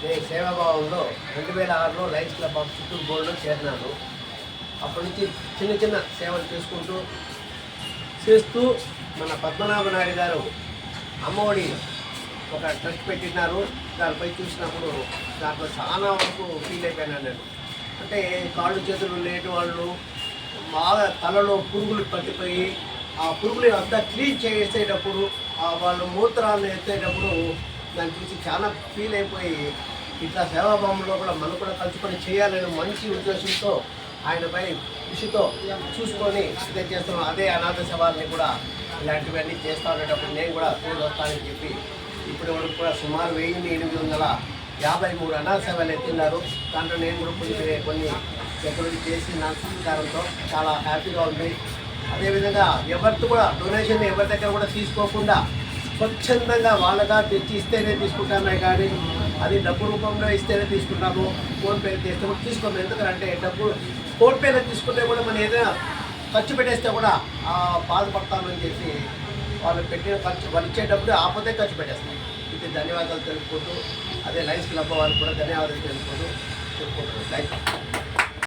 నేను సేవాభావంలో 2006లో Lions club of Chittoor బోర్డులో చేరినాను. అప్పటి నుంచి చిన్న చిన్న సేవలు చేస్తూ మన పద్మనాభ నాయుడు గారు అమ్మఒడి ఒక ట్రస్ట్ పెట్టినారు. దానిపై చూసినప్పుడు దాంట్లో చాలా వరకు ఫీల్ అయిపోయినాను నేను. అంటే కాళ్ళు చేతులు లేని వాళ్ళు బాగా తలలో పురుగులు పట్టిపోయి ఆ పురుగులు అంతా క్లీన్ చేసేటప్పుడు వాళ్ళు మూత్రాలను ఎత్తేటప్పుడు దాన్ని చూసి చాలా ఫీల్ అయిపోయి ఇట్లా సేవాభావంలో కూడా మనం కూడా కలుసుకొని చేయాలని మంచి ఉద్దేశంతో ఆయనపై కృషితో చూసుకొని ఇదే చేస్తున్నాం. అదే అనాథ సేవల్ని కూడా ఇలాంటివన్నీ చేస్తూ ఉండేటప్పుడు నేను కూడా తోడు వస్తానని చెప్పి ఇప్పటి వరకు కూడా సుమారు 1853 అనాథ సేవలు ఎత్తిన్నారు. దాంట్లో నేను కూడా కొన్ని సెక్యూరిటీ చేసి నా సహకారంతో చాలా హ్యాపీగా ఉంది. అదేవిధంగా ఎవరితో కూడా డొనేషన్ ఎవరి దగ్గర కూడా తీసుకోకుండా స్వచ్ఛందంగా వాళ్ళగా తెచ్చి ఇస్తేనే తీసుకుంటామే కానీ అది డబ్బు రూపంలో ఇస్తేనే తీసుకుంటాము. ఫోన్పే చేస్తే కూడా తీసుకోము. ఎందుకంటే డబ్బు ఫోన్పేలో తీసుకుంటే కూడా మనం ఏదైనా ఖర్చు పెట్టేస్తే కూడా బాధపడతామని చెప్పి వాళ్ళు పెట్టిన ఖర్చు వాళ్ళు ఇచ్చే డబ్బులు ఆపదే ఖర్చు పెట్టేస్తాం. ఇది ధన్యవాదాలు తెలుపుకుంటూ అదే లయన్స్ క్లబ్ వారికి కూడా ధన్యవాదాలు తెలుపుకుంటూ థ్యాంక్ యూ.